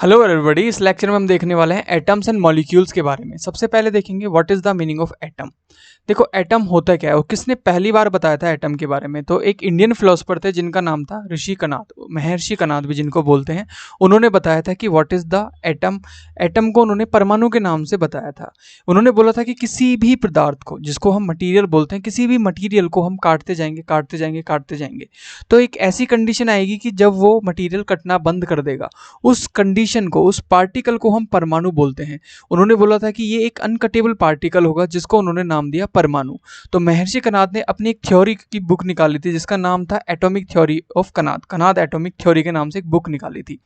Hello everybody. इस lecture में हम देखने वाले हैं एटम्स एंड मॉलिक्यूल्स के बारे में। सबसे पहले देखेंगे what is the meaning of atom. देखो एटम होता क्या है और किसने पहली बार बताया था एटम के बारे में। तो एक इंडियन फिलोसोफर थे जिनका नाम था ऋषि कनाद, महर्षि कनाद भी जिनको बोलते हैं। उन्होंने बताया था कि what is the atom. Atom को उन्होंने परमाणु के नाम से बताया था। उन्होंने बोला था कि किसी भी पदार्थ को, जिसको हम मटीरियल बोलते हैं, किसी भी मटीरियल को हम काटते जाएंगे काटते जाएंगे काटते जाएंगे तो एक ऐसी कंडीशन आएगी कि जब वो मटीरियल कटना बंद कर देगा, उस कंडीशन को, उस पार्टिकल को हम परमाणु बोलते हैं। उन्होंने बोला था कि ये एक अनकटेबल पार्टिकल होगा जिसको उन्होंने नाम दिया परमाणु। तो महर्षि कनाद ने अपनी एक थ्योरी की बुक निकाली थी जिसका नाम था atomic theory of Kanad. Kanad atomic theory के नाम से एक बुक निकाली थी।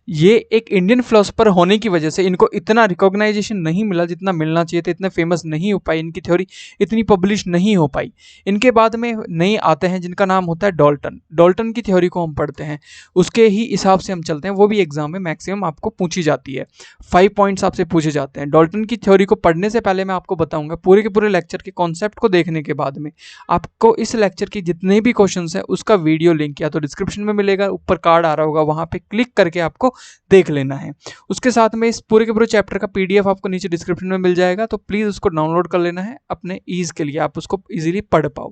ये एक इंडियन फिलोसोफर होने की वजह से इनको इतना रिकॉग्नाइजेशन नहीं मिला जितना मिलना चाहिए था। इतने फेमस नहीं हो पाई, इनकी थ्योरी इतनी पब्लिश नहीं हो पाई। इनके बाद में नए आते हैं जिनका नाम होता है डॉल्टन। डॉल्टन की थ्योरी को हम पढ़ते हैं, उसके ही हिसाब से हम चलते हैं। वो भी एग्जाम में मैक्सिमम आपको पूछी जाती है, 5 पॉइंट्स आपसे पूछे जाते हैं। डॉल्टन की थ्योरी को पढ़ने से पहले मैं आपको बताऊंगा पूरे के पूरे लेक्चर के कॉन्सेप्ट को देखने के बाद में आपको इस लेक्चर की जितने भी क्वेश्चंस हैं उसका वीडियो लिंक या तो डिस्क्रिप्शन में मिलेगा, ऊपर कार्ड आ रहा होगा, वहां पे क्लिक करके आपको देख लेना है। उसके साथ में इस पूरे के पूरे चैप्टर का पीडीएफ आपको नीचे डिस्क्रिप्शन में मिल जाएगा, तो प्लीज उसको डाउनलोड कर लेना है अपने ईज के लिए, आप उसको इजीली पढ़ पाओ।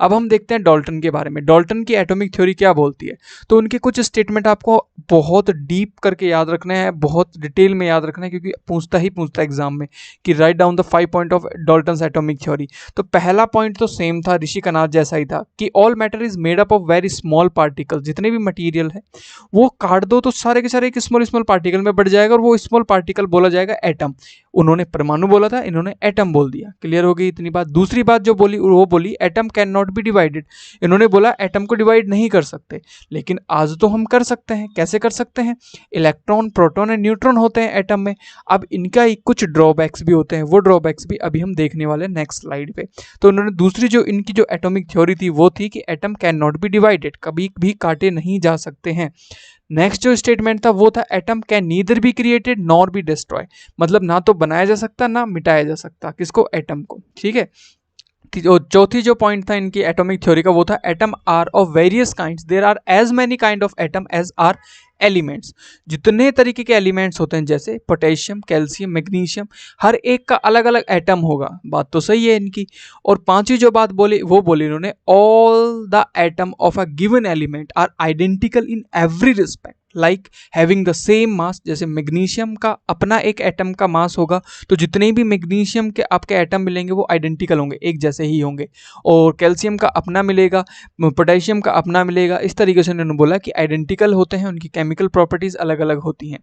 अब हम देखते हैं डॉल्टन के बारे में। डॉल्टन की एटॉमिक थ्योरी क्या बोलती है। तो उनके कुछ स्टेटमेंट आपको बहुत डीप करके याद रखना है, बहुत डिटेल में याद रखना है, क्योंकि पूछता ही पूछता है एग्जाम में कि write down the 5 point of Dalton's atomic theory. तो पहला पॉइंट तो सेम था, ऋषि कनाद जैसा ही था कि all matter is made up of very small particle. जितने भी मटेरियल है वो काट दो तो सारे के सारे एक स्मॉल स्मॉल पार्टिकल में बढ़ जाएगा और वो स्मॉल पार्टिकल बोला जाएगा एटम। उन्होंने परमाणु बोला था, इन्होंने एटम बोल दिया। क्लियर हो गई इतनी बात। दूसरी बात जो बोली वो बोली atom can not be divided. इन्होंने बोला एटम को डिवाइड नहीं कर सकते, लेकिन आज तो हम कर सकते हैं। कैसे कर सकते हैं? इलेक्ट्रॉन, प्रोटॉन एंड न्यूट्रॉन होते हैं एटम में। अब इनका कुछ ड्रॉबैक्स भी होते हैं, वो ड्रॉबैक्स भी अभी हम देखने वाले हैं नेक्स्ट स्लाइड पे। तो उन्होंने दूसरी जो इनकी जो एटॉमिक थ्योरी थी वो थी कि atom can not be divided, कभी भी काटे नहीं जा सकते हैं। नेक्स्ट जो स्टेटमेंट था वो था atom can neither be created nor be destroy. मतलब ना तो बनाया जा सकता ना मिटाया जा सकता। किसको? एटम को। ठीक है। चौथी जो पॉइंट था इनकी एटॉमिक थ्योरी का वो था atom are of various kinds, there are as many kind of atom as are elements. जितने तरीके के एलिमेंट्स होते हैं जैसे पोटेशियम, कैल्शियम, मैग्नीशियम, हर एक का अलग अलग एटम होगा। बात तो सही है इनकी। और पांचवी जो बात बोली वो बोली इन्होंने all the atom of a given element are identical in every respect like having the same mass. जैसे मैग्नीशियम का अपना एक एटम का मास होगा तो जितने भी मैग्नीशियम के आपके एटम मिलेंगे वो आइडेंटिकल होंगे, एक जैसे ही होंगे। और कैल्शियम का अपना मिलेगा, पोटेशियम का अपना मिलेगा। इस तरीके से उन्होंने बोला कि आइडेंटिकल होते हैं, उनकी केमिकल प्रॉपर्टीज अलग अलग होती हैं।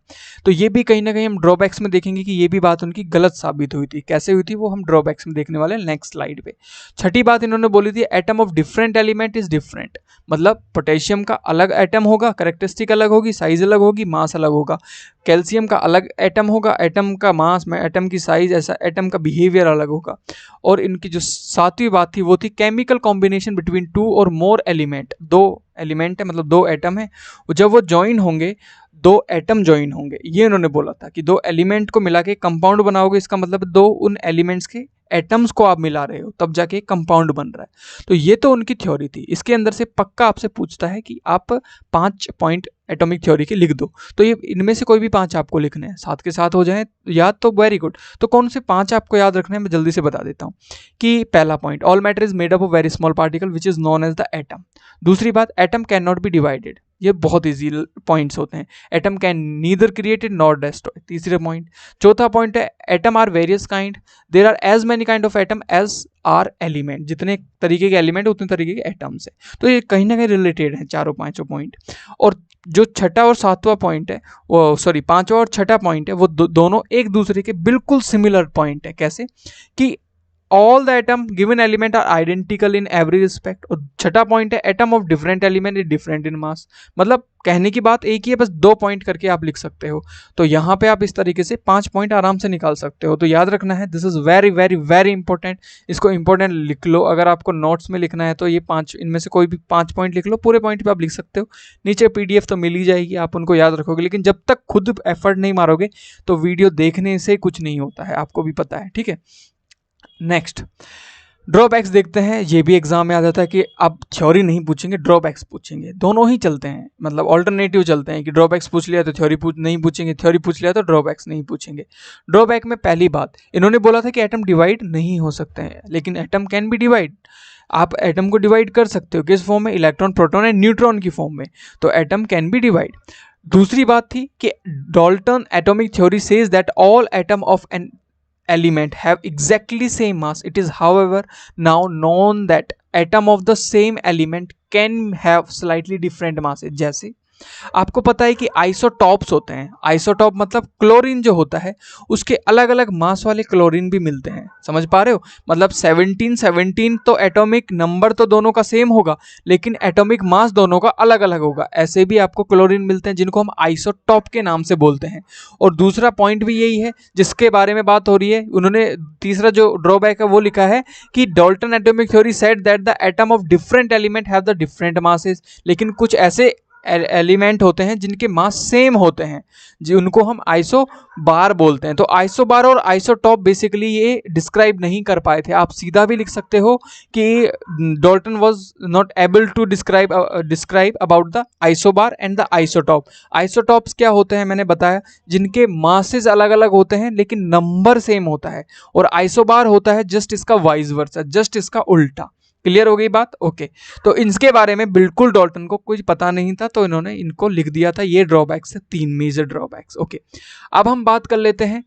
तो ये भी कहीं ना कहीं हम ड्रॉबैक्स में देखेंगे कि ये भी बात उनकी गलत साबित हुई थी। कैसे हुई थी वो हम ड्रॉबैक्स में देखने वाले नेक्स्ट स्लाइड पे। छठी बात इन्होंने बोली थी atom of different element is different. मतलब पोटेशियम का अलग एटम होगा, कैरेक्टरिस्टिक अलग होगी, साइज अलग होगी, मास अलग होगा। कैल्शियम का अलग एटम होगा, एटम का मास में एटम की साइज ऐसा, एटम का बिहेवियर अलग होगा। और इनकी जो सातवीं बात थी वो थी केमिकल कॉम्बिनेशन बिटवीन 2 और मोर एलिमेंट। 2 एलिमेंट है मतलब 2 एटम है, जब वो ज्वाइन होंगे 2 एटम ज्वाइन होंगे। ये उन्होंने बोला था कि 2 एलिमेंट को मिला के कंपाउंड बनाओगे, इसका मतलब 2 उन एलिमेंट्स के एटम्स को आप मिला रहे हो तब जाके कंपाउंड बन रहा है। तो ये तो उनकी थ्योरी थी। इसके अंदर से पक्का आपसे पूछता है कि आप 5 पॉइंट एटॉमिक थ्योरी के लिख दो। तो ये इनमें से कोई भी 5 आपको लिखने हैं, साथ के साथ हो जाए याद तो वेरी गुड। तो कौन से 5 आपको याद रखने हैं मैं जल्दी से बता देता हूँ। कि पहला point all matter is made up of very small particle which is known as the atom. दूसरी बात atom can not be divided. ये बहुत इजी पॉइंट्स होते हैं। Atom can neither created nor destroy, तीसरा पॉइंट। चौथा पॉइंट है atom are various kind, there are as many kind of atom as are element. जितने तरीके के एलिमेंट उतने तरीके के एटम्स है। तो ये कहीं ना कहीं रिलेटेड है चारों पांचों पॉइंट। और जो छठा और सातवां पॉइंट है वो पांचवा और छठा पॉइंट है वो दोनों एक दूसरे के बिल्कुल सिमिलर पॉइंट है। कैसे? कि all the atom given element are identical in every respect. और छठा पॉइंट है atom of different element is different in mass. मतलब कहने की बात एक ही है, बस 2 पॉइंट करके आप लिख सकते हो। तो यहाँ पे आप इस तरीके से 5 पॉइंट आराम से निकाल सकते हो। तो याद रखना है, this is very very very important. इसको इंपॉर्टेंट लिख लो। अगर आपको नोट्स में लिखना है तो ये 5 इनमें से कोई भी 5 पॉइंट लिख लो, पूरे पॉइंट पे आप लिख सकते हो। नीचे पीडीएफ तो मिल ही जाएगी, आप उनको याद रखोगे। लेकिन जब तक खुद एफर्ट नहीं मारोगे तो वीडियो देखने से कुछ नहीं होता है, आपको भी पता है। ठीक है। नेक्स्ट ड्रॉबैक्स देखते हैं, ये भी एग्जाम में आ जाता है कि अब थ्योरी नहीं पूछेंगे, ड्रॉबैक्स पूछेंगे। दोनों ही चलते हैं, मतलब ऑल्टरनेटिव चलते हैं कि ड्रॉबैक्स पूछ लिया तो थ्योरी नहीं पूछेंगे, थ्योरी पूछ लिया तो ड्रॉबैक्स नहीं पूछेंगे। ड्रॉबैक में पहली बात इन्होंने बोला था कि एटम डिवाइड नहीं हो सकते हैं, लेकिन एटम कैन बी डिवाइड। आप एटम को डिवाइड कर सकते हो, किस फॉर्म में? इलेक्ट्रॉन, प्रोटॉन एंड न्यूट्रॉन की फॉर्म में। तो एटम कैन बी डिवाइड। दूसरी बात थी कि Dalton atomic theory says that all atom of an element have exactly same mass. It is however now known that atom of the same element can have slightly different masses। जैसे आपको पता है कि isotopes होते हैं। Isotope मतलब chlorine जो होता है उसके अलग अलग मास वाले क्लोरीन भी मिलते हैं, समझ पा रहे हो? मतलब 17 तो एटॉमिक नंबर तो दोनों का सेम होगा, लेकिन एटॉमिक मास दोनों का अलग अलग होगा। ऐसे भी आपको क्लोरीन मिलते हैं जिनको हम आइसोटॉप के नाम से बोलते हैं। और दूसरा पॉइंट भी यही है जिसके बारे में बात हो रही है। उन्होंने तीसरा जो ड्रॉबैक है वो लिखा है कि Dalton atomic theory said that the atom of different element have the different masses. लेकिन कुछ ऐसे एलिमेंट होते हैं जिनके मास सेम होते हैं, जी उनको हम आइसो बार बोलते हैं। तो आइसो बार और आइसोटॉप बेसिकली ये डिस्क्राइब नहीं कर पाए थे। आप सीधा भी लिख सकते हो कि Dalton was not able to describe about the isobar and the isotope. Isotopes क्या होते हैं मैंने बताया, जिनके मासेस अलग अलग होते हैं लेकिन नंबर सेम होता है। और आइसोबार होता है जस्ट इसका वाइस वर्सा, जस्ट इसका उल्टा। क्लियर हो गई बात? ओके। तो इनके बारे में बिल्कुल डाल्टन को कुछ पता नहीं था, तो इन्होंने इनको लिख दिया था। ये ड्रॉबैक्स है, 3 मेजर ड्रॉबैक्स। ओके, अब हम बात कर लेते हैं,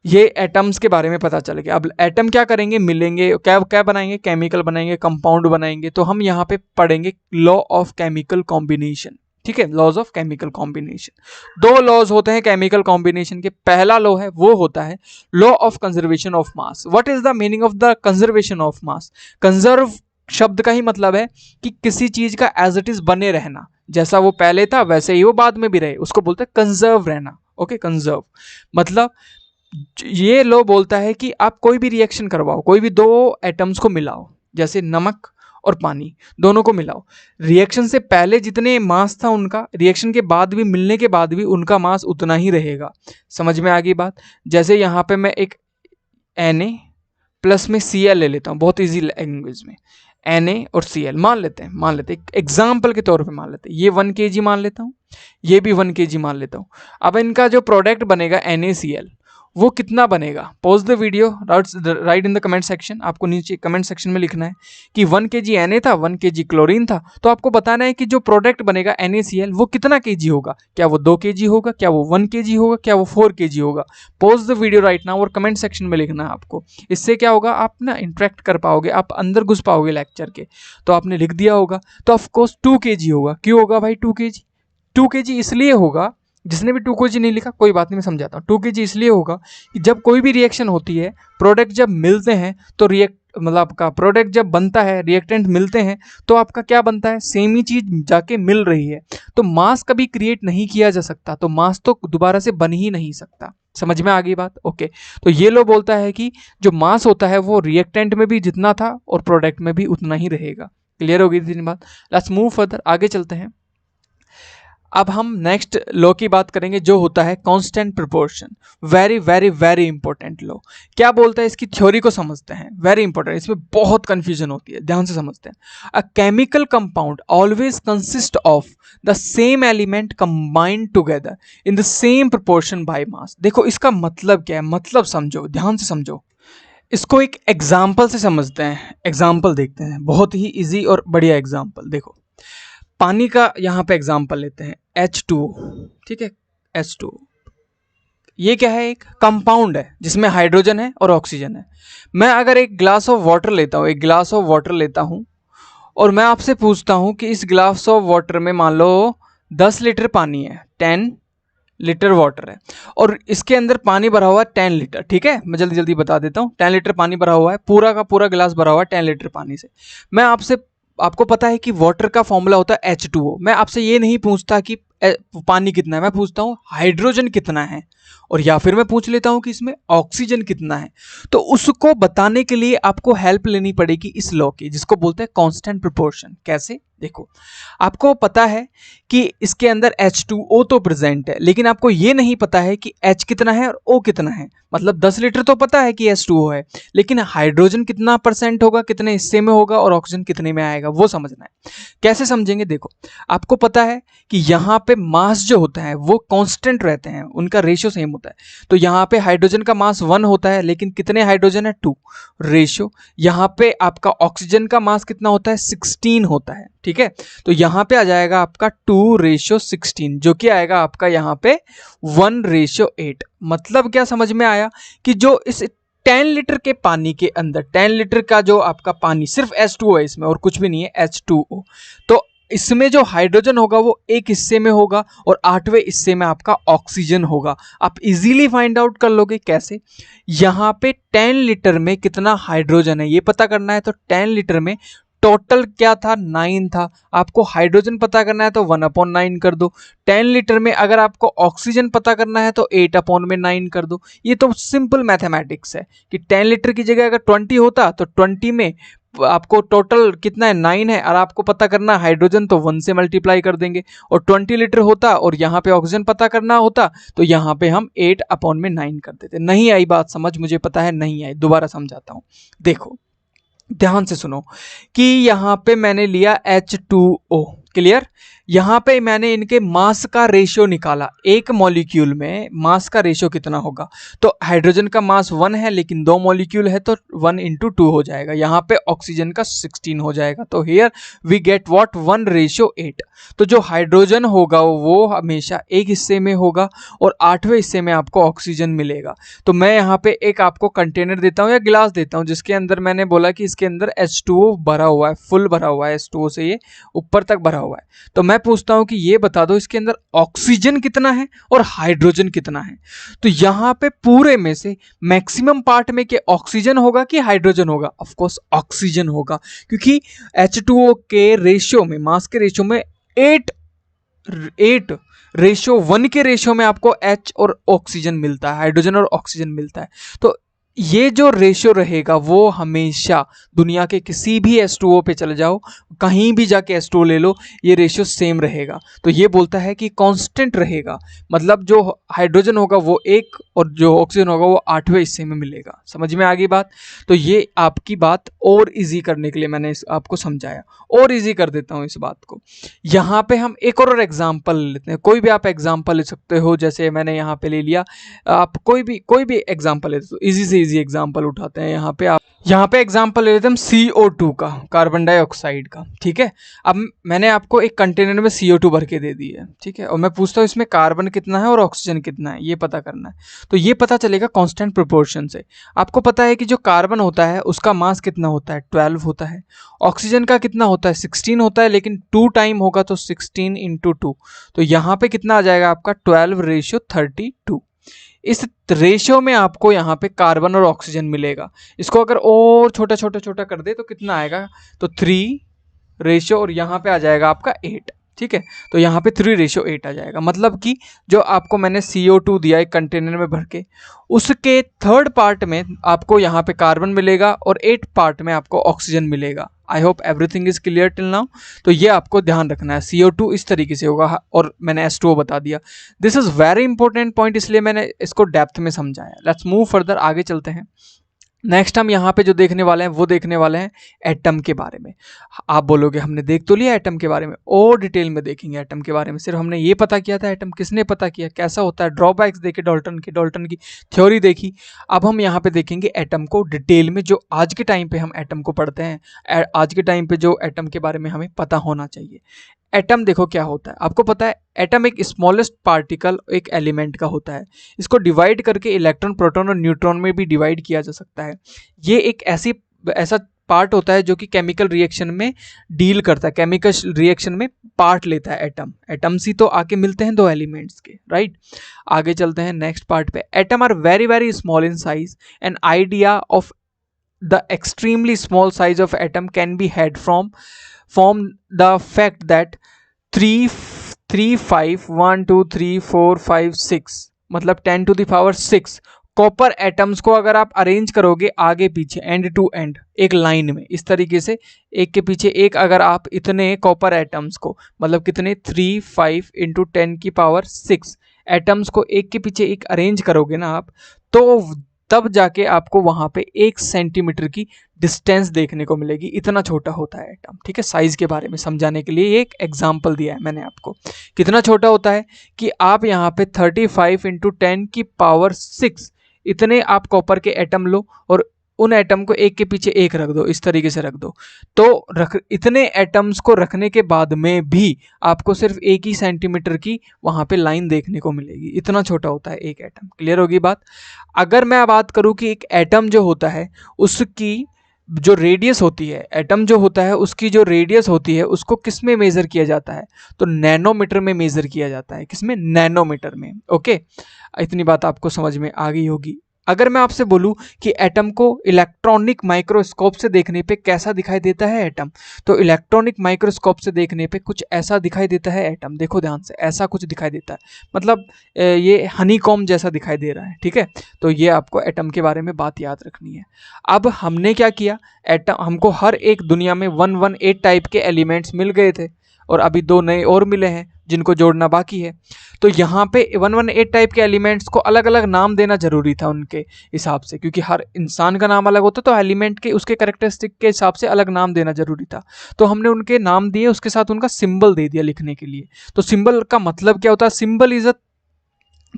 ये एटम्स के बारे में पता चल गया। अब एटम क्या करेंगे, मिलेंगे, क्या क्या बनाएंगे, केमिकल बनाएंगे, कंपाउंड बनाएंगे। तो हम यहाँ पे पढ़ेंगे लॉ ऑफ केमिकल कॉम्बिनेशन। ठीक है, laws of chemical combination. 2 laws होते हैं केमिकल कॉम्बिनेशन के। पहला लॉ है वो होता है law of conservation of mass. What is the meaning of the conservation of mass? Conserve शब्द का ही मतलब है कि किसी चीज का एज इट इज बने रहना, जैसा वो पहले था वैसे ही वो बाद में भी रहे, उसको बोलते हैं कंजर्व रहना। ओके, कंजर्व मतलब ये लॉ बोलता है कि आप कोई भी रिएक्शन करवाओ, कोई भी 2 एटम्स को मिलाओ, जैसे नमक और पानी, दोनों को मिलाओ। रिएक्शन से पहले जितने मास था उनका, रिएक्शन के बाद भी, मिलने के बाद भी उनका मास उतना ही रहेगा। समझ में आ गई बात? जैसे यहाँ पे मैं एक Na प्लस में Cl ले लेता हूँ, बहुत ईजी लैंग्वेज में। Na और Cl मान लेते हैं एग्जाम्पल के तौर पे मान लेते हैं। ये 1 kg मान लेता हूँ, ये भी 1 kg मान लेता हूँ। अब इनका जो प्रोडक्ट बनेगा NaCl, वो कितना बनेगा? Pause the video, right in the comment section. आपको नीचे कमेंट सेक्शन में लिखना है कि 1 kg Na था, 1 kg क्लोरीन था। तो आपको बताना है कि जो प्रोडक्ट बनेगा NaCl वो कितना kg होगा। क्या वो 2 kg होगा, क्या वो 1 kg होगा, क्या वो 4 kg होगा? Pause the video right now और कमेंट सेक्शन में लिखना है आपको। इससे क्या होगा, आप ना इंटरेक्ट कर पाओगे, आप अंदर घुस पाओगे लेक्चर के। तो आपने लिख दिया होगा, तो ऑफकोर्स 2 kg होगा। क्यों होगा भाई 2 kg? 2 kg इसलिए होगा, जिसने भी 2 kg नहीं लिखा कोई बात नहीं, मैं समझाता हूँ। 2 kg इसलिए होगा कि जब कोई भी रिएक्शन होती है, प्रोडक्ट जब मिलते हैं तो मतलब आपका प्रोडक्ट जब बनता है, रिएक्टेंट मिलते हैं, तो आपका क्या बनता है, सेम ही चीज जाके मिल रही है। तो मास कभी क्रिएट नहीं किया जा सकता, तो मास तो दोबारा से बन ही नहीं सकता। समझ में आ गई बात? ओके। तो ये लो बोलता है कि जो मास होता है वो रिएक्टेंट में भी जितना था और प्रोडक्ट में भी उतना ही रहेगा। क्लियर हो गई थी बात? लेट्स मूव फर्दर, आगे चलते हैं। अब हम नेक्स्ट लॉ की बात करेंगे जो होता है constant proportion. Very very very important law. क्या बोलता है, इसकी थ्योरी को समझते हैं। वेरी इंपॉर्टेंट, इसमें बहुत कंफ्यूजन होती है, ध्यान से समझते हैं। A chemical compound always consist of the same element combined together in the same proportion by mass. देखो इसका मतलब क्या है, मतलब समझो, ध्यान से समझो। इसको एक एग्जाम्पल से समझते हैं। एग्जाम्पल देखते हैं, बहुत ही इजी और बढ़िया एग्जाम्पल। देखो पानी का यहाँ पे एग्जाम्पल लेते हैं, H2O। ठीक है, H2O ये क्या है, एक कंपाउंड है जिसमें हाइड्रोजन है और ऑक्सीजन है। मैं अगर एक ग्लास ऑफ वाटर लेता हूँ, एक ग्लास ऑफ वाटर लेता हूँ और मैं आपसे पूछता हूँ कि इस ग्लास ऑफ वाटर में मान लो 10 लीटर पानी है, 10 लीटर वाटर है, और इसके अंदर पानी भरा हुआ है 10 लीटर। ठीक है, मैं जल्दी जल्दी बता देता हूँ। 10 लीटर पानी भरा हुआ है, पूरा का पूरा गिलास भरा हुआ है 10 लीटर पानी से। मैं आपको पता है कि वाटर का फॉर्मूला होता है H2O। मैं आपसे ये नहीं पूछता कि पानी कितना है, मैं पूछता हूँ हाइड्रोजन कितना है, और या फिर मैं पूछ लेता हूँ कि इसमें ऑक्सीजन कितना है, तो उसको बताने के लिए आपको हेल्प लेनी पड़ेगी इस लॉ की, जिसको बोलते हैं कांस्टेंट प्रोपोर्शन। कैसे? देखो, आपको पता है कि इसके अंदर H2O तो प्रेजेंट है, लेकिन आपको ये नहीं पता है कि H कितना है और O कितना है। मतलब 10 लीटर तो पता है कि H2O है, लेकिन हाइड्रोजन कितना परसेंट होगा, कितने हिस्से में होगा, और ऑक्सीजन कितने में आएगा, वो समझना है। कैसे समझेंगे? देखो, आपको पता है कि यहाँ पे मास जो होता है वो कांस्टेंट रहते हैं, उनका रेशियो सेम होता है। तो यहाँ पे हाइड्रोजन का मास 1 होता है, लेकिन कितने हाइड्रोजन है? 2। रेशियो यहाँ पे आपका ऑक्सीजन का मास कितना होता है? 16 होता है। ठीक है, तो यहाँ पे आ जाएगा आपका 2:16, जो कि आएगा आपका यहाँ पे 1:8। मतलब क्या समझ में आया कि जो इस 10 लीटर के पानी के अंदर, 10 लीटर का जो आपका पानी, सिर्फ H2O है इसमें और कुछ भी नहीं है, H2O, तो इसमें जो हाइड्रोजन होगा वो एक हिस्से में होगा और 8वें हिस्से में आपका ऑक्सीजन होगा। आप इजीली फाइंड आउट कर लोगे। कैसे? यहाँ पे 10 लीटर में कितना हाइड्रोजन है ये पता करना है, तो 10 लीटर में टोटल क्या था? 9 था। आपको हाइड्रोजन पता करना है तो 1/9 कर दो। 10 लीटर में अगर आपको ऑक्सीजन पता करना है तो 8/9 कर दो। ये तो सिंपल मैथमेटिक्स है कि 10 लीटर की जगह अगर 20 होता तो 20 में आपको टोटल कितना है? 9 है, और आपको पता करना हाइड्रोजन तो 1 से मल्टीप्लाई कर देंगे। और 20 लीटर होता और यहाँ पे ऑक्सीजन पता करना होता तो यहाँ पे हम 8/9 कर देते। नहीं आई बात समझ? मुझे पता है नहीं आई, दोबारा समझाता हूँ। देखो, ध्यान से सुनो कि यहाँ पे मैंने लिया H2O, क्लियर? यहाँ पे मैंने इनके मास का रेशियो निकाला। एक मॉलिक्यूल में मास का रेशियो कितना होगा? तो हाइड्रोजन का मास 1 है, लेकिन 2 मॉलिक्यूल है तो 1 × 2 हो जाएगा। यहाँ पे ऑक्सीजन का 16 हो जाएगा। तो हियर वी गेट व्हाट? 1:8। तो जो हाइड्रोजन होगा वो हमेशा एक हिस्से में होगा और 8वें हिस्से में आपको ऑक्सीजन मिलेगा। तो मैं यहाँ पे एक आपको कंटेनर देता हूँ या गिलास देता हूँ, जिसके अंदर मैंने बोला कि इसके अंदर H2O भरा हुआ है, फुल भरा हुआ है, H2O से ये ऊपर तक भरा हुआ है। तो मैं पूछता हूं कि ये बता दो इसके अंदर ऑक्सीजन कितना है और हाइड्रोजन कितना है। तो यहां पे पूरे में से मैक्सिमम पार्ट में कि ऑक्सीजन होगा कि हाइड्रोजन होगा? ऑफ कोर्स ऑक्सीजन होगा, क्योंकि H2O के रेशियो में, मास के रेशियो में 8:1 के रेशियो में आपको H और ऑक्सीजन मिलता है, हाइड्रोजन और ऑक्सीजन मिलता है। तो ये जो रेशियो रहेगा वो हमेशा दुनिया के किसी भी H2O पे चले जाओ, कहीं भी जाके H2O ले लो, ये रेशियो सेम रहेगा। तो ये बोलता है कि कांस्टेंट रहेगा, मतलब जो हाइड्रोजन होगा वो 1 और जो ऑक्सीजन होगा वो 8वें हिस्से में मिलेगा। समझ में आ गई बात? तो ये आपकी बात और इजी करने के लिए मैंने आपको समझाया, और इजी कर देता हूँ इस बात को। यहाँ पे हम एक और एग्जाम्पल लेते हैं। कोई भी आप एग्जाम्पल ले सकते हो, जैसे मैंने यहाँ पे ले लिया, आप कोई भी एग्जाम्पल ले सकते हो। इजी से इजी एग्जाम्पल उठाते हैं। यहाँ पे आप एग्जाम्पल ले लेते हैं हम CO2 का, कार्बन डाइऑक्साइड का। ठीक है, अब मैंने आपको एक कंटेनर में CO2 भर के दे दी है, ठीक है, और मैं पूछता हूँ इसमें कार्बन कितना है और ऑक्सीजन कितना है, ये पता करना है। तो ये पता चलेगा कांस्टेंट प्रोपोर्शन से। आपको पता है कि जो कार्बन होता है उसका मास कितना होता है? 12 होता है। ऑक्सीजन का कितना होता है? 16 होता है, लेकिन 2 टाइम होगा तो 16 × 2। तो यहाँ पे कितना आ जाएगा आपका? 12:32। इस रेशियो में आपको यहाँ पे कार्बन और ऑक्सीजन मिलेगा। इसको अगर और छोटा कर दे तो कितना आएगा? तो 3 रेशियो, और यहाँ पे आ जाएगा आपका 8। ठीक है, तो यहाँ पे 3:8 आ जाएगा। मतलब कि जो आपको मैंने CO2 दिया एक कंटेनर में भर के, उसके 3rd पार्ट में आपको यहाँ पे कार्बन मिलेगा और 8 पार्ट में आपको ऑक्सीजन मिलेगा। I hope everything is clear till now. तो ये आपको ध्यान रखना है, CO2 इस तरीके से होगा, और मैंने H2O बता दिया। This is very important point, इसलिए मैंने इसको डेप्थ में समझाया। लेट्स मूव फर्दर, आगे चलते हैं। नेक्स्ट हम यहाँ पे जो देखने वाले हैं वो देखने वाले हैं एटम के बारे में। आप बोलोगे हमने देख तो लिया एटम के बारे में, और डिटेल में देखेंगे एटम के बारे में। सिर्फ हमने ये पता किया था एटम किसने पता किया, कैसा होता है, ड्रॉबैक्स देखे डाल्टन की थ्योरी देखी। अब हम यहाँ पे देखेंगे एटम को डिटेल में, जो आज के टाइम पे हम एटम को पढ़ते हैं, आज के टाइम पे जो एटम के बारे में हमें पता होना चाहिए। एटम देखो क्या होता है, आपको पता है एटम एक स्मॉलेस्ट पार्टिकल, एक एलिमेंट का होता है। इसको डिवाइड करके इलेक्ट्रॉन, प्रोटॉन और न्यूट्रॉन में भी डिवाइड किया जा सकता है। ये एक ऐसा पार्ट होता है जो कि केमिकल रिएक्शन में डील करता है, केमिकल रिएक्शन में पार्ट लेता है एटम। एटम्स ही तो आके मिलते हैं दो एलिमेंट्स के, राइट। आगे चलते हैं नेक्स्ट पार्ट पे। Atom are very very small in size. An idea of the extremely small size of atom can be had from the fact that 3 3 5 1 2 3 4 5 6 मतलब 10 to the power 6 copper atoms को अगर आप arrange करोगे आगे पीछे end to end एक line में इस तरीके से एक के पीछे एक, अगर आप इतने कॉपर एटम्स को मतलब कितने 3 5 इंटू 10 की पावर 6 एटम्स को एक के पीछे एक अरेंज करोगे ना आप, तो तब जाके आपको वहां पे 1 सेंटीमीटर की डिस्टेंस देखने को मिलेगी। इतना छोटा होता है एटम। ठीक है, साइज के बारे में समझाने के लिए एक एग्जांपल दिया है मैंने आपको। कितना छोटा होता है कि आप यहाँ पे 35 इंटू 10 की पावर 6 इतने आप कॉपर के एटम लो और उन एटम को एक के पीछे एक रख दो, इस तरीके से रख दो। तो इतने एटम्स को रखने के बाद में भी आपको सिर्फ 1 ही सेंटीमीटर की वहां पे लाइन देखने को मिलेगी। इतना छोटा होता है एक एटम। क्लियर होगी बात? अगर मैं बात करूं कि एक एटम जो होता है उसकी जो रेडियस होती है, एटम जो होता है उसकी जो रेडियस होती है उसको किस में मेजर किया जाता है? तो नैनोमीटर में मेजर किया जाता है। किसमें? नैनोमीटर में। ओके, इतनी बात आपको समझ में आ गई होगी। अगर मैं आपसे बोलूं कि एटम को इलेक्ट्रॉनिक माइक्रोस्कोप से देखने पे कैसा दिखाई देता है एटम, तो इलेक्ट्रॉनिक माइक्रोस्कोप से देखने पे कुछ ऐसा दिखाई देता है एटम। देखो ध्यान से, ऐसा कुछ दिखाई देता है, मतलब ये हनीकॉम्ब जैसा दिखाई दे रहा है। ठीक है, तो ये आपको एटम के बारे में बात याद रखनी है। अब हमने क्या किया, एटम हमको हर एक दुनिया में 118 टाइप के एलिमेंट्स मिल गए थे और अभी 2 नए और मिले हैं जिनको जोड़ना बाकी है। तो यहाँ पे 118 टाइप के एलिमेंट्स को अलग अलग नाम देना जरूरी था उनके हिसाब से, क्योंकि हर इंसान का नाम अलग होता तो एलिमेंट के उसके कैरेक्टरिस्टिक के हिसाब से अलग नाम देना जरूरी था। तो हमने उनके नाम दिए, उसके साथ उनका सिंबल दे दिया लिखने के लिए। तो सिंबल का मतलब क्या होता है? Symbol is a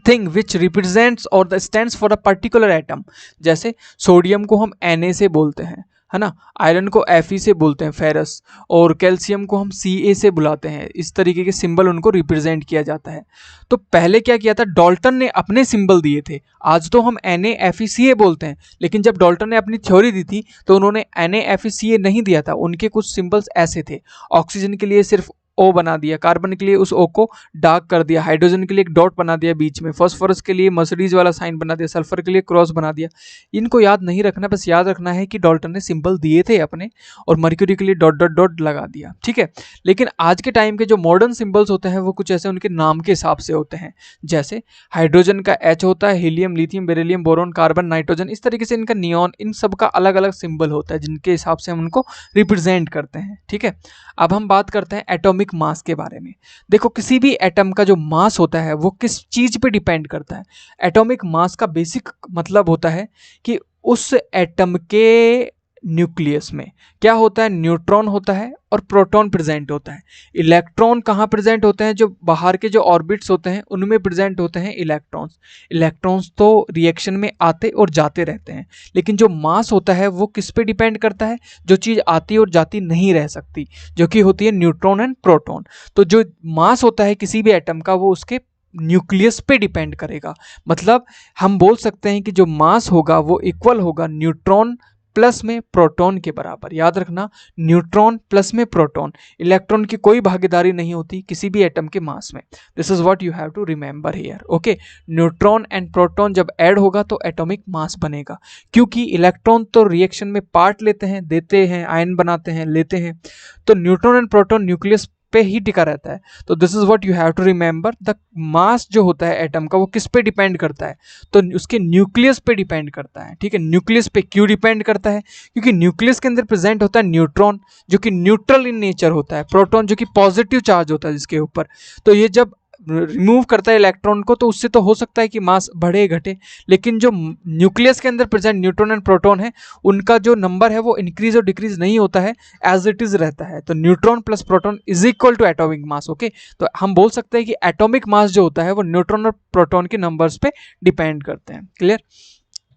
thing which represents और the stands for a particular atom. जैसे सोडियम को हम Na से बोलते हैं, है ना, आयरन को Fe से बोलते हैं, फेरस, और कैल्शियम को हम Ca से बुलाते हैं। इस तरीके के सिंबल उनको रिप्रेजेंट किया जाता है। तो पहले क्या किया था, डाल्टन ने अपने सिंबल दिए थे। आज तो हम Na Fe Ca बोलते हैं, लेकिन जब डाल्टन ने अपनी थ्योरी दी थी तो उन्होंने Na Fe Ca नहीं दिया था। उनके कुछ सिंबल्स ऐसे थे, ऑक्सीजन के लिए सिर्फ ओ बना दिया, कार्बन के लिए उस ओ को डार्क कर दिया, हाइड्रोजन के लिए एक डॉट बना दिया बीच में, फास्फोरस के लिए मर्सिडीज वाला साइन बना दिया, सल्फर के लिए क्रॉस बना दिया। इनको याद नहीं रखना, बस याद रखना है कि डाल्टन ने सिंबल दिए थे अपने और मर्क्यूरी के लिए डॉट डॉट डॉट लगा दिया। ठीक है, लेकिन आज के टाइम के जो मॉडर्न सिंबल्स होते हैं वो कुछ ऐसे उनके नाम के हिसाब से होते हैं। जैसे हाइड्रोजन का H होता है, helium, lithium, beryllium, boron, carbon, nitrogen, इस तरीके से इनका नियॉन, इन सब का अलग अलग सिंबल होता है जिनके हिसाब से हम उनको रिप्रेजेंट करते हैं। ठीक है, अब हम बात करते हैं एटॉमिक मास के बारे में। देखो, किसी भी एटम का जो मास होता है वो किस चीज पे डिपेंड करता है? एटॉमिक मास का बेसिक मतलब होता है कि उस एटम के न्यूक्लियस में क्या होता है, न्यूट्रॉन होता है और प्रोटॉन प्रेजेंट होता है। इलेक्ट्रॉन कहाँ प्रेजेंट होते हैं? जो बाहर के जो ऑर्बिट्स होते हैं उनमें प्रेजेंट होते हैं इलेक्ट्रॉन्स। इलेक्ट्रॉन्स तो रिएक्शन में आते और जाते रहते हैं, लेकिन जो मास होता है वो किस पे डिपेंड करता है? जो चीज़ आती और जाती नहीं रह सकती, जो कि होती है न्यूट्रॉन एंड प्रोटॉन। तो जो मास होता है किसी भी एटम का वो उसके न्यूक्लियस पे डिपेंड करेगा। मतलब हम बोल सकते हैं कि जो मास होगा वो इक्वल होगा न्यूट्रॉन प्लस में प्रोटॉन के बराबर। याद रखना, न्यूट्रॉन प्लस में प्रोटॉन, इलेक्ट्रॉन की कोई भागीदारी नहीं होती किसी भी एटम के मास में। This is what you have to remember here. Okay, neutron and proton जब ऐड होगा तो एटॉमिक मास बनेगा, क्योंकि इलेक्ट्रॉन तो रिएक्शन में पार्ट लेते हैं, देते हैं, आयन बनाते हैं, लेते हैं, तो न्यूट्रॉन एंड प्रोटॉन न्यूक्लियस पे ही टिका रहता है। तो this is what you have to remember, the mass जो होता है एटम का वो किस पे डिपेंड करता है? तो उसके न्यूक्लियस पे डिपेंड करता है। ठीक है, न्यूक्लियस पे क्यों डिपेंड करता है? क्योंकि न्यूक्लियस के अंदर प्रेजेंट होता है न्यूट्रॉन जो कि न्यूट्रल इन नेचर होता है, प्रोटॉन जो कि पॉजिटिव चार्ज होता है जिसके ऊपर। तो ये जब रिमूव करता है इलेक्ट्रॉन को तो उससे तो हो सकता है कि मास बढ़े घटे, लेकिन जो न्यूक्लियस के अंदर प्रेजेंट न्यूट्रॉन एंड प्रोटॉन है उनका जो नंबर है वो इंक्रीज और डिक्रीज नहीं होता है, एज इट इज रहता है। तो neutron plus proton is equal to atomic mass. Okay, तो हम बोल सकते हैं कि एटॉमिक मास जो होता है वो न्यूट्रॉन और प्रोटॉन के नंबर्स पे डिपेंड करते हैं। Clear?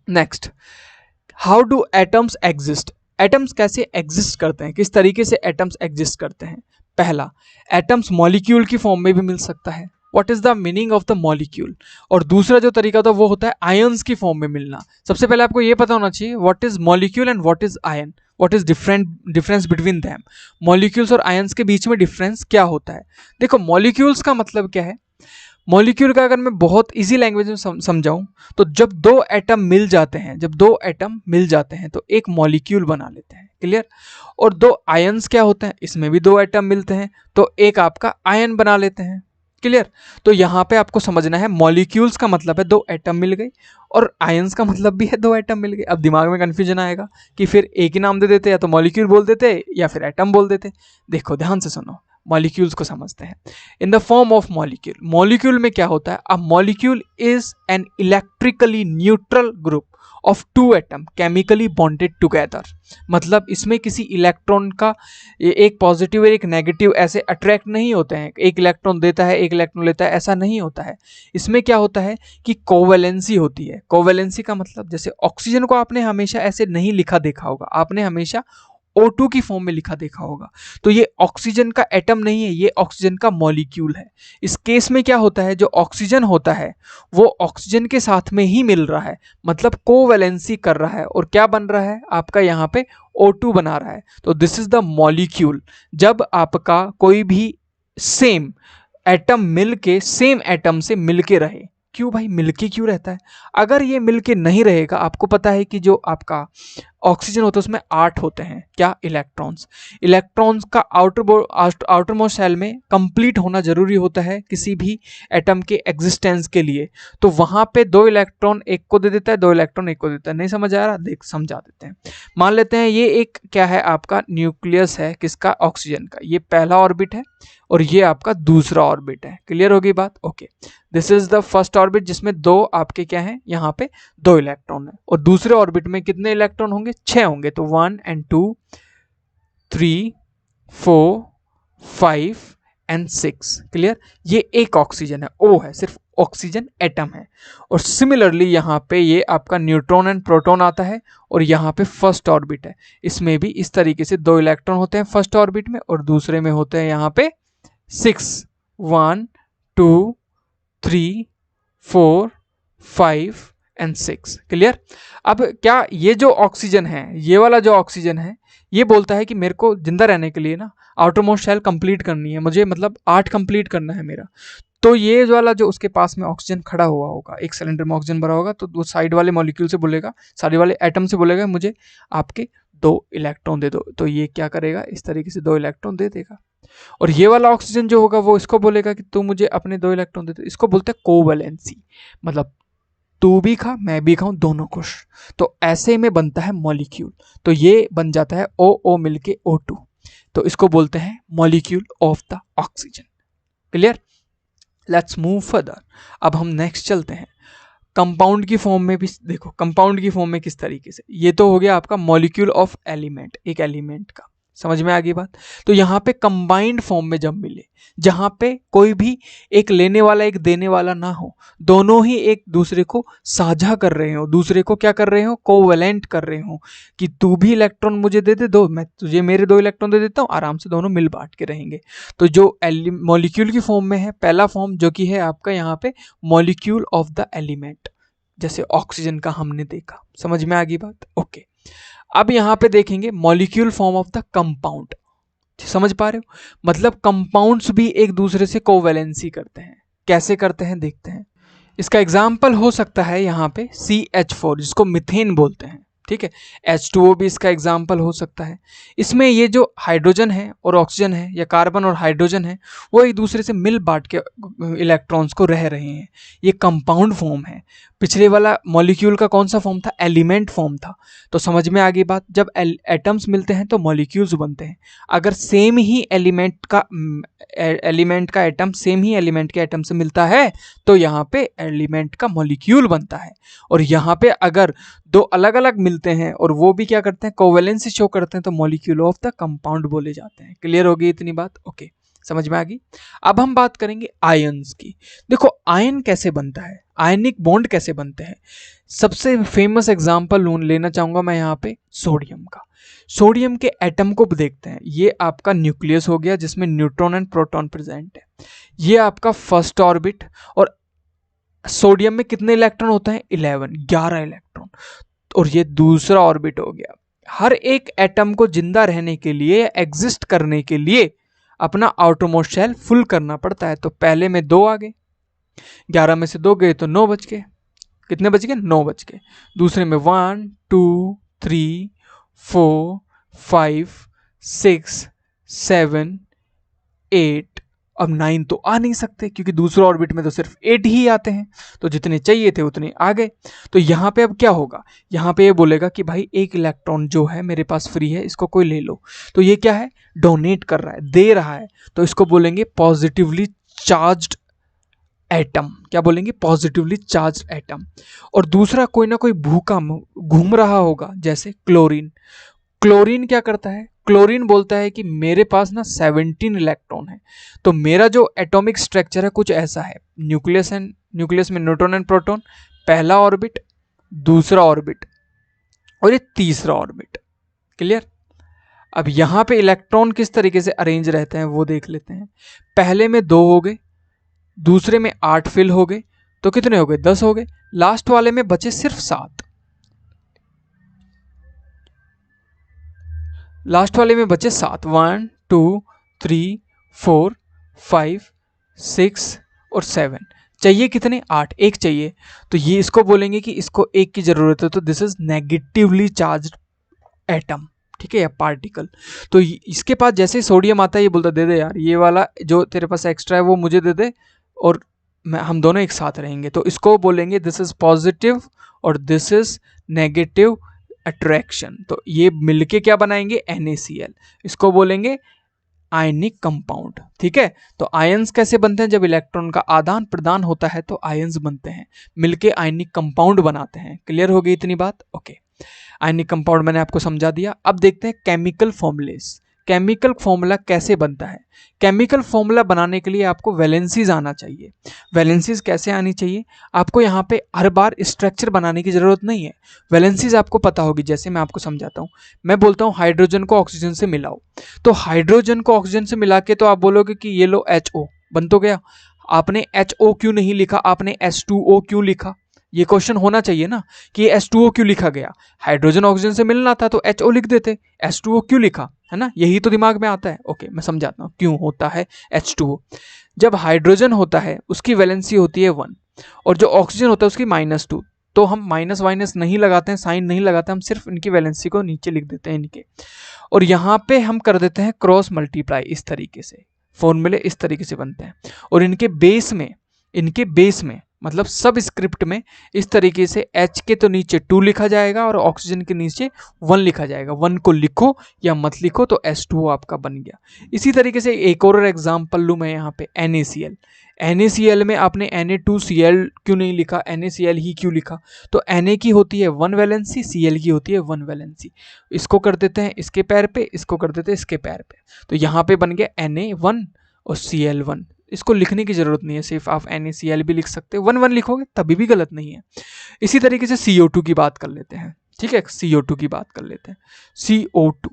Next, how do atoms exist? Atoms कैसे एग्जिस्ट करते हैं, किस तरीके से एटम्स एग्जिस्ट करते हैं? पहला, एटम्स मॉलिक्यूल की फॉर्म में भी मिल सकता है, what is the meaning of the molecule. और दूसरा जो तरीका होता है वो होता है आयंस की फॉर्म में मिलना। सबसे पहले आपको ये पता होना चाहिए what is molecule and what is ion, what is difference between them. Molecules और आयंस के बीच में डिफरेंस क्या होता है? देखो, मॉलिक्यूल्स का मतलब क्या है? मॉलिक्यूल का अगर मैं बहुत इजी लैंग्वेज में समझाऊं तो जब दो एटम मिल जाते हैं, जब दो एटम मिल जाते हैं तो एक मॉलिक्यूल बना लेते हैं। क्लियर? और दो आयंस क्या होते हैं? इसमें भी दो एटम मिलते हैं तो एक आपका आयन बना लेते हैं। क्लियर। तो यहाँ पे आपको समझना है मॉलिक्यूल्स का मतलब है दो एटम मिल गए, और आयंस का मतलब भी है दो एटम मिल गए। अब दिमाग में कंफ्यूजन आएगा कि फिर एक ही नाम दे देते, या तो मॉलिक्यूल बोल देते या फिर एटम बोल देते। देखो ध्यान से सुनो, मॉलिक्यूल्स को समझते हैं। In the form of molecule, molecule में क्या होता है, a molecule is an electrically neutral group of two atom chemically bonded together. मतलब इसमें किसी इलेक्ट्रॉन का एक पॉजिटिव और एक नेगेटिव ऐसे अट्रैक्ट नहीं होते हैं, एक इलेक्ट्रॉन देता है एक इलेक्ट्रॉन लेता है, ऐसा नहीं होता है। इसमें क्या होता है कि कोवैलेंसी होती है। कोवैलेंसी का मतलब, जैसे ऑक्सीजन को आपने हमेशा ऐसे नहीं लिखा देखा होगा, आपने हमेशा O2 की फॉर्म में लिखा देखा होगा। तो ये ऑक्सीजन का एटम नहीं है, ये ऑक्सीजन का मॉलिक्यूल है। इस केस में क्या होता है, जो ऑक्सीजन होता है वो ऑक्सीजन के साथ में ही मिल रहा है, मतलब कोवैलेंसी कर रहा है, और क्या बन रहा है आपका यहाँ पे O2 बना रहा है। तो दिस इज द मॉलिक्यूल। जब आपका कोई भी सेम एटम मिलके सेम एटम से मिलके रहे, क्यों भाई मिलके क्यों रहता है, अगर ये मिलके नहीं रहेगा, आपको पता है कि जो आपका ऑक्सीजन होता है उसमें 8 होते हैं क्या, इलेक्ट्रॉन्स। इलेक्ट्रॉन्स का आउटर मोस्ट शेल में कंप्लीट होना जरूरी होता है किसी भी एटम के एग्जिस्टेंस के लिए। तो वहां पे 2 इलेक्ट्रॉन एक को दे देता है, 2 इलेक्ट्रॉन एक को देता है। नहीं समझ आ रहा, देख समझा देते हैं। मान लेते हैं ये एक क्या है आपका न्यूक्लियस है, किसका, ऑक्सीजन का। ये पहला ऑर्बिट है और ये आपका दूसरा ऑर्बिट है। क्लियर होगी बात, okay. This is the first orbit जिसमें 2 आपके क्या है, यहाँ पे 2 इलेक्ट्रॉन है, और दूसरे ऑर्बिट में कितने इलेक्ट्रॉन होंगे, 6 होंगे। तो 1 and 2 3 4 5 and 6। क्लियर। ये एक ऑक्सीजन है, O है, सिर्फ ऑक्सीजन एटम है। और सिमिलरली यहाँ पे ये आपका न्यूट्रॉन एंड प्रोटॉन आता है, और यहाँ पे फर्स्ट ऑर्बिट है। इसमें भी इस तरीके से 2 इलेक्ट्रॉन होते हैं फर्स्ट ऑर्बिट में, और दूसरे में होते हैं यहाँ पे 6। 1 2 3 4 5 and 6। क्लियर। अब क्या ये जो ऑक्सीजन है, ये वाला जो ऑक्सीजन है, ये बोलता है कि मेरे को जिंदा रहने के लिए ना आउटर मोस्ट शेल कंप्लीट करनी है, मुझे मतलब 8 कंप्लीट करना है मेरा। तो ये वाला जो उसके पास में ऑक्सीजन खड़ा हुआ होगा, एक सिलेंडर में ऑक्सीजन भरा होगा, तो वो साइड वाले मॉलिक्यूल से बोलेगा, साइड वाले एटम से बोलेगा मुझे आपके 2 इलेक्ट्रॉन दे दो। तो ये क्या करेगा, इस तरीके से 2 इलेक्ट्रॉन दे देगा। और ये वाला ऑक्सीजन जो होगा वो इसको बोलेगा कि तू मुझे अपने 2 इलेक्ट्रॉन दे दो। इसको बोलते हैं कोवैलेंसी, मतलब तू भी खा मैं भी खाऊं, दोनों खुश। तो ऐसे में बनता है मॉलिक्यूल। तो ये बन जाता है O मिलके O2, तो इसको बोलते हैं molecule of the oxygen. Clear. Let's move further. अब हम नेक्स्ट चलते हैं। कंपाउंड की फॉर्म में भी देखो, कंपाउंड की फॉर्म में किस तरीके से, ये तो हो गया आपका मॉलिक्यूल ऑफ एलिमेंट, एक एलिमेंट का। समझ में आ गई बात। तो यहाँ पे कंबाइंड फॉर्म में जब मिले, जहाँ पे कोई भी एक लेने वाला एक देने वाला ना हो, दोनों ही एक दूसरे को साझा कर रहे हो, दूसरे को क्या कर रहे हो, कोवैलेंट कर रहे हो, कि तू भी इलेक्ट्रॉन मुझे दे दे, दो मैं तुझे मेरे 2 इलेक्ट्रॉन दे देता हूँ, आराम से दोनों मिल बांट के रहेंगे। तो जो मॉलिक्यूल की फॉर्म में है, पहला फॉर्म जो कि है आपका यहाँ पे मॉलिक्यूल ऑफ द एलिमेंट, जैसे ऑक्सीजन का हमने देखा। समझ में आ गई बात, ओके। अब यहां पे देखेंगे molecule form of the compound. समझ पा रहे हो, मतलब कंपाउंड्स भी एक दूसरे से कोवैलेंसी करते हैं। कैसे करते हैं देखते हैं। इसका एग्जाम्पल हो सकता है यहाँ पे CH4, जिसको मिथेन बोलते हैं। ठीक है, H2O भी इसका एग्जाम्पल हो सकता है। इसमें ये जो हाइड्रोजन है और ऑक्सीजन है, या कार्बन और हाइड्रोजन है, वो एक दूसरे से मिल बांट के इलेक्ट्रॉन्स को रह रहे हैं। ये कंपाउंड फॉर्म है। पिछले वाला मॉलिक्यूल का कौन सा फॉर्म था, एलिमेंट फॉर्म था। तो समझ में आ गई बात, जब एटम्स मिलते हैं तो मॉलिक्यूल्स बनते हैं। अगर सेम ही एलिमेंट का एटम सेम ही एलिमेंट के एटम से मिलता है तो यहाँ पे एलिमेंट का मॉलिक्यूल बनता है। और यहाँ पे अगर 2 अलग अलग मिलते हैं और वो भी क्या करते हैं, कोवैलेंसी शो करते हैं, तो मॉलिक्यूल ऑफ द कंपाउंड बोले जाते हैं। क्लियर होगी इतनी बात, ओके। समझ में आ गई। अब हम बात करेंगे आयंस की। देखो आयन कैसे बनता है, आयनिक बॉन्ड कैसे बनते हैं। सबसे फेमस एग्जांपल लेना चाहूंगा मैं यहाँ पे सोडियम का। सोडियम के एटम को देखते हैं। ये आपका न्यूक्लियस हो गया जिसमें न्यूट्रॉन एंड प्रोटॉन प्रेजेंट है। ये आपका फर्स्ट ऑर्बिट, और सोडियम में कितने इलेक्ट्रॉन होते हैं, 11 इलेक्ट्रॉन। और ये दूसरा ऑर्बिट हो गया। हर एक एटम को जिंदा रहने के लिए, एग्जिस्ट करने के लिए अपना आउटरमोस्ट शेल फुल करना पड़ता है। तो पहले में 2 आ गए, 11 में से 2 गए तो 9 बच गए। कितने बच गए, 9 बच गए। दूसरे में 1 2 3 4 5 6 7 8 अब 9 तो आ नहीं सकते क्योंकि दूसरे ऑर्बिट में तो सिर्फ 8 ही आते हैं, तो जितने चाहिए थे उतने आ गए। तो यहाँ पे अब क्या होगा, यहाँ पे ये बोलेगा कि भाई एक इलेक्ट्रॉन जो है मेरे पास फ्री है, इसको कोई ले लो। तो ये क्या है, डोनेट कर रहा है, दे रहा है, तो इसको बोलेंगे पॉजिटिवली चार्ज्ड एटम। क्या बोलेंगे, पॉजिटिवली चार्ज्ड एटम। और दूसरा कोई ना कोई भूखा घूम रहा होगा, जैसे क्लोरीन। क्लोरीन क्या करता है, क्लोरीन बोलता है कि मेरे पास ना 17 इलेक्ट्रॉन है, तो मेरा जो एटॉमिक स्ट्रक्चर है कुछ ऐसा है, न्यूक्लियस में न्यूट्रॉन एंड प्रोटॉन, पहला ऑर्बिट, दूसरा ऑर्बिट और ये तीसरा ऑर्बिट। क्लियर। अब यहां पे इलेक्ट्रॉन किस तरीके से अरेंज रहते हैं वो देख लेते हैं। पहले में 2 हो गए, दूसरे में 8 फिल हो गए, तो कितने हो गए, 10 हो गए। लास्ट वाले में बचे सिर्फ 7, लास्ट वाले में बचे 7, 1 2 3 4 5 6 और 7। चाहिए कितने, 8, एक चाहिए। तो ये इसको बोलेंगे कि इसको एक की जरूरत है, तो this is negatively charged atom, ठीक है, या पार्टिकल। तो इसके पास जैसे ही सोडियम आता है ये बोलता दे दे यार, ये वाला जो तेरे पास एक्स्ट्रा है वो मुझे दे दे और हम दोनों एक साथ रहेंगे। तो इसको बोलेंगे दिस इज पॉजिटिव और दिस इज नेगेटिव अट्रैक्शन। तो ये मिलके क्या बनाएंगे, NaCl। इसको बोलेंगे आयनिक कंपाउंड। ठीक है, तो आयंस कैसे बनते हैं, जब इलेक्ट्रॉन का आदान प्रदान होता है तो आयंस बनते हैं, मिलके आयनिक कंपाउंड बनाते हैं। क्लियर हो गई इतनी बात, ओके। आयनिक कंपाउंड मैंने आपको समझा दिया। अब देखते हैं केमिकल फॉर्मूलेस। केमिकल फॉर्मूला कैसे बनता है। केमिकल फॉर्मूला बनाने के लिए आपको वैलेंसीज आना चाहिए। वैलेंसीज कैसे आनी चाहिए, आपको यहाँ पे हर बार स्ट्रक्चर बनाने की जरूरत नहीं है, वैलेंसीज आपको पता होगी। जैसे मैं आपको समझाता हूँ, मैं बोलता हूँ हाइड्रोजन को ऑक्सीजन से मिलाओ, तो हाइड्रोजन को ऑक्सीजन से मिला के तो आप बोलोगे कि ये लो HO बन तो गया। आपने HO क्यों नहीं लिखा, आपने H2O क्यों लिखा, ये क्वेश्चन होना चाहिए ना कि H2O क्यों लिखा गया। हाइड्रोजन ऑक्सीजन से मिलना था तो HO लिख देते, H2O क्यों लिखा, है ना, यही तो दिमाग में आता है। ओके, मैं समझाता हूँ क्यों होता है H2O। जब हाइड्रोजन होता है उसकी वैलेंसी होती है 1 और जो ऑक्सीजन होता है उसकी -2, तो हम माइनस वाइनस नहीं लगाते हैं, साइन नहीं लगाते, हम सिर्फ इनकी वैलेंसी को नीचे लिख देते हैं इनके, और यहाँ पे हम कर देते हैं क्रॉस मल्टीप्लाई। इस तरीके से फॉर्मूले इस तरीके से बनते हैं। और इनके बेस में मतलब सब स्क्रिप्ट में इस तरीके से H के तो नीचे 2 लिखा जाएगा और ऑक्सीजन के नीचे 1 लिखा जाएगा। 1 को लिखो या मत लिखो तो H2O आपका बन गया। इसी तरीके से एक और एग्जाम्पल लूँ मैं यहाँ पे, NaCl। NaCl में आपने Na2Cl क्यों नहीं लिखा, NaCl ही क्यों लिखा, तो Na की होती है 1 वैलेंसी, Cl की होती है 1 वैलेंसी। इसको कर देते हैं इसके पैर पे, इसको कर देते हैं इसके पैर पे, तो यहाँ पे बन गया Na1 और Cl1। इसको लिखने की जरूरत नहीं है, सिर्फ आप NaCl भी लिख सकते हो, 1 लिखोगे तभी भी गलत नहीं है। इसी तरीके से CO2 की बात कर लेते हैं, ठीक है, CO2 की बात कर लेते हैं, CO2।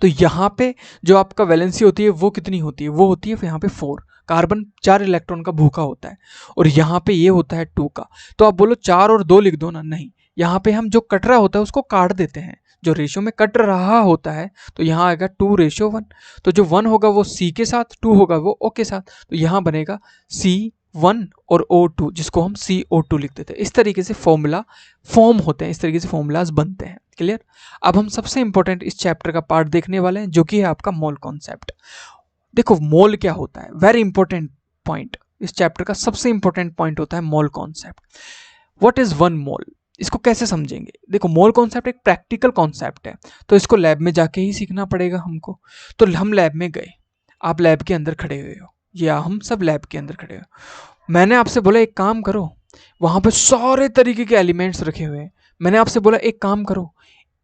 तो यहाँ पे जो आपका वैलेंसी होती है वो कितनी होती है, वो होती है यहाँ पे 4, कार्बन 4 इलेक्ट्रॉन का भूखा होता है और यहाँ पे ये होता है 2 का। तो आप बोलो 4 और 2 लिख दो ना, नहीं, यहाँ पे हम जो कट रहा होता है उसको काट देते हैं, जो रेशियो में कट रहा होता है, तो यहाँ आएगा 2:1। तो जो 1 होगा वो C के साथ, 2 होगा वो O के साथ, तो यहाँ बनेगा C1 और O2, जिसको हम CO2 लिख देते हैं। इस तरीके से फॉर्मूला फॉर्म होते हैं, इस तरीके से फॉर्मूलाज बनते हैं। क्लियर। अब हम सबसे इंपॉर्टेंट इस चैप्टर का पार्ट देखने वाले हैं, जो कि है आपका मोल कॉन्सेप्ट। देखो मोल क्या होता है, वेरी इंपॉर्टेंट पॉइंट, इस चैप्टर का सबसे इंपॉर्टेंट पॉइंट होता है मोल कॉन्सेप्ट। व्हाट इज 1 मोल, इसको कैसे समझेंगे। देखो मोल कॉन्सेप्ट एक प्रैक्टिकल कॉन्सेप्ट है, तो इसको लैब में जाके ही सीखना पड़ेगा हमको। तो हम लैब में गए, आप लैब के अंदर खड़े हुए हो या हम सब लैब के अंदर खड़े हो, मैंने आपसे बोला एक काम करो, वहां पर सारे तरीके के एलिमेंट्स रखे हुए हैं, मैंने आपसे बोला एक काम करो,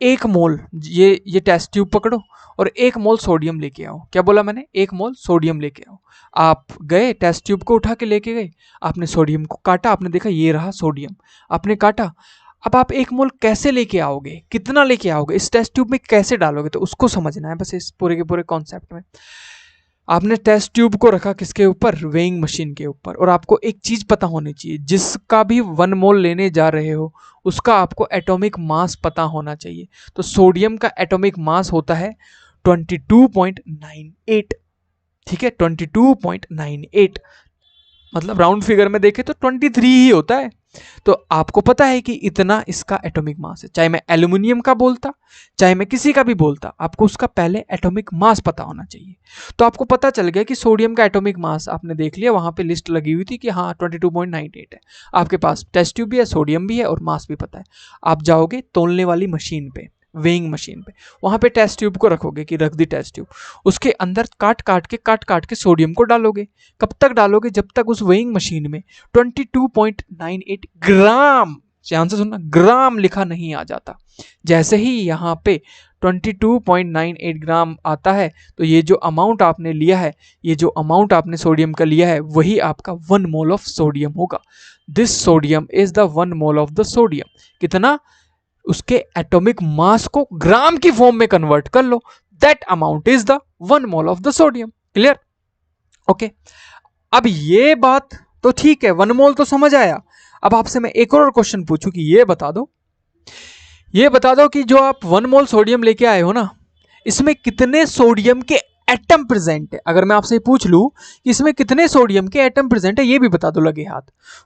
1 मोल ये टेस्ट ट्यूब पकड़ो और 1 मोल सोडियम लेके आओ। क्या बोला मैंने, 1 मोल सोडियम लेके आओ। आप गए टेस्ट ट्यूब को उठा के लेके गए, आपने सोडियम को काटा, आपने देखा ये रहा सोडियम, आपने काटा। अब आप 1 मोल कैसे लेके आओगे, कितना लेके आओगे, इस टेस्ट ट्यूब में कैसे डालोगे, तो उसको समझना है बस इस पूरे के पूरे कॉन्सेप्ट में। आपने टेस्ट ट्यूब को रखा किसके ऊपर, वेइंग मशीन के ऊपर, और आपको एक चीज पता होनी चाहिए, जिसका भी 1 मोल लेने जा रहे हो उसका आपको एटॉमिक मास पता होना चाहिए। तो सोडियम का एटॉमिक मास होता है 22.98, ठीक है, 22.98, मतलब राउंड फिगर में देखें तो 23 ही होता है। तो आपको पता है कि इतना इसका एटॉमिक मास है। चाहे मैं एल्यूमिनियम का बोलता, चाहे मैं किसी का भी बोलता, आपको उसका पहले एटॉमिक मास पता होना चाहिए। तो आपको पता चल गया कि सोडियम का एटॉमिक मास आपने देख लिया, वहां पे लिस्ट लगी हुई थी कि हाँ 22.98 है। आपके पास टेस्ट ट्यूब भी है, सोडियम भी है और मास भी पता है। आप जाओगे तोलने वाली मशीन पे, वेइंग मशीन पे, वहां पे टेस्ट ट्यूब को रखोगे कि रख दी टेस्ट ट्यूब, उसके अंदर काट काट के सोडियम को डालोगे। कब तक डालोगे? जब तक उस वेइंग मशीन में 22.98 ग्राम, ध्यान से सुनना, ग्राम लिखा नहीं आ जाता। जैसे ही यहाँ पे 22.98 ग्राम आता है तो ये जो अमाउंट आपने लिया है, ये जो अमाउंट आपने सोडियम का लिया है, वही आपका 1 मोल ऑफ सोडियम होगा। This sodium is the 1 mole of the sodium. कितना? उसके एटॉमिक मास को ग्राम की फॉर्म में कन्वर्ट कर लो, that amount is the 1 mole of the sodium. Clear? Okay. अब ये बात तो ठीक है, 1 मोल तो समझ आया। अब आपसे मैं एक और क्वेश्चन पूछूं कि ये बता दो कि जो आप 1 मोल सोडियम लेके आए हो ना, इसमें कितने सोडियम के एटम प्रेजेंट है। अगर मैं आपसे पूछ लूं कि इसमें कितने सोडियम के एटम प्रेजेंट है, ये भी बता दो लगे हाथ,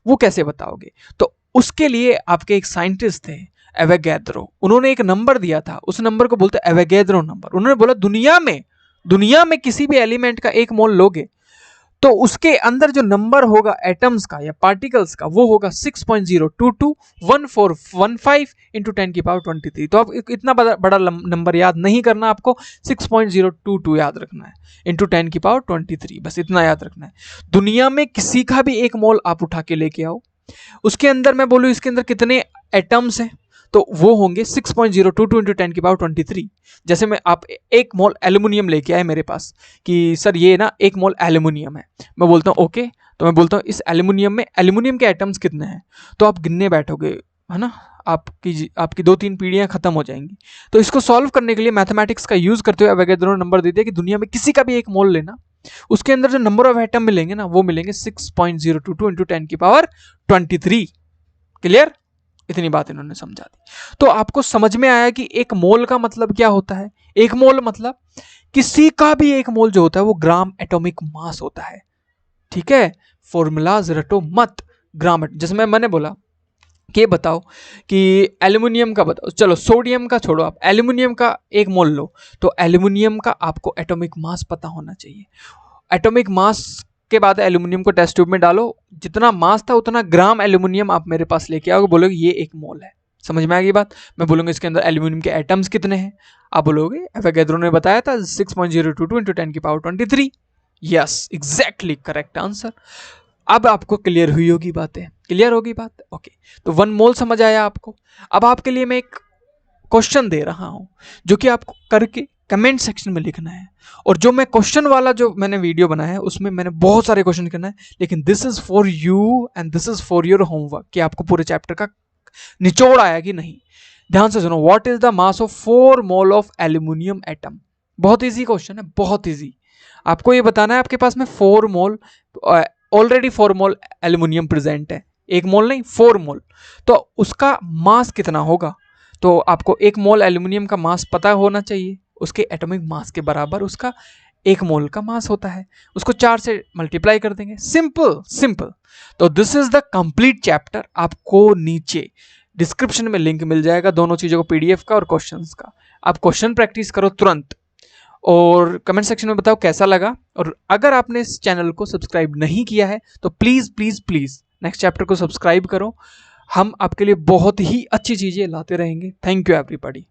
वो कैसे बताओगे? तो उसके लिए आपके एक साइंटिस्ट थे, एवोगैड्रो। उन्होंने एक नंबर दिया था, उस नंबर को बोलते हैं एवोगैड्रो नंबर। उन्होंने बोला दुनिया में किसी भी एलिमेंट का 1 मोल लोगे तो उसके अंदर जो नंबर होगा एटम्स का या पार्टिकल्स का, वो होगा 6.0221415 इंटू 10 की पावर 23। तो अब इतना बड़ा नंबर याद नहीं करना, आपको 6.022 याद रखना है इंटू 10 की पावर 23, बस इतना याद रखना है। दुनिया में किसी का भी 1 मोल आप उठा के लेके आओ, उसके अंदर मैं बोलूँ इसके अंदर कितने एटम्स हैं, तो वो होंगे 6.022 इंटू 10 की पावर 23। जैसे मैं आप 1 मोल एल्यूमिनियम लेके आए मेरे पास कि सर ये ना 1 मोल एल्यूमिनियम है, मैं बोलता हूँ ओके, तो मैं बोलता हूँ इस एल्यूमिनियम में एल्यूमिनियम के एटम्स कितने हैं, तो आप गिनने बैठोगे, है ना, आपकी 2-3 पीढ़ियां खत्म हो जाएंगी। तो इसको सॉल्व करने के लिए मैथमेटिक्स का यूज करते हुए एवोगैड्रो ने नंबर दे दिया कि दुनिया में किसी का भी 1 मोल लेना, उसके अंदर जो नंबर ऑफ एटम मिलेंगे ना, वो मिलेंगे 6.022 इंटू 10 की पावर 23। क्लियर? इतनी बात इन्होंने समझा दी। तो आपको समझ में आया कि 1 मोल का मतलब क्या होता है। 1 मोल मतलब किसी का भी 1 मोल जो होता है वो ग्राम एटॉमिक मास होता है। ठीक है, फॉर्मूलाज रटो मत, ग्राम। जैसे मैंने बोला कि बताओ कि एल्यूमिनियम का बताओ, चलो सोडियम का छोड़ो, आप एल्यूमिनियम का 1 मोल लो, तो एल्यूमिनियम का आपको एटॉमिक मास पता होना चाहिए। एटॉमिक मास के बाद एल्यूमिनियम को टेस्ट ट्यूब में डालो, जितना मास था उतना ग्राम एल्यूमिनियम आप मेरे पास लेके आओगे, बोलोगे ये 1 मोल है। समझ में आ गई बात? मैं बोलूंगा इसके अंदर एल्यूमिनियम के एटम्स कितने हैं, आप बोलोगे एवोगैड्रो ने बताया था 6.022 इंटू 10 की power 23। Yes, exactly correct answer. अब आपको क्लियर हुई होगी बातें, क्लियर होगी बात? ओके, तो 1 मोल समझ आया आपको। अब आपके लिए मैं एक क्वेश्चन दे रहा हूं जो कि आपको करके कमेंट सेक्शन में लिखना है। और जो मैं क्वेश्चन वाला जो मैंने वीडियो बनाया है उसमें मैंने बहुत सारे क्वेश्चन करना है, लेकिन this is for you and this is for your homework कि आपको पूरे चैप्टर का निचोड़ आया कि नहीं। ध्यान से सुनो, what is the mass of 4 mole of aluminium atom. बहुत इजी क्वेश्चन है, बहुत इजी। आपको ये बताना है आपके पास में 4 मोल, ऑलरेडी 4 मोल एल्यूमिनियम प्रेजेंट है, 1 मोल नहीं 4 मोल, तो उसका मास कितना होगा। तो आपको 1 मोल एल्यूमिनियम का मास पता होना चाहिए, उसके एटॉमिक मास के बराबर उसका 1 मोल का मास होता है, उसको 4 से मल्टीप्लाई कर देंगे। सिंपल। तो this is the complete chapter. आपको नीचे डिस्क्रिप्शन में लिंक मिल जाएगा दोनों चीज़ों को, पीडीएफ का और क्वेश्चंस का। आप क्वेश्चन प्रैक्टिस करो तुरंत और कमेंट सेक्शन में बताओ कैसा लगा। और अगर आपने इस चैनल को सब्सक्राइब नहीं किया है तो प्लीज़ नेक्स्ट चैप्टर को सब्सक्राइब करो। हम आपके लिए बहुत ही अच्छी चीज़ें लाते रहेंगे। Thank you everybody.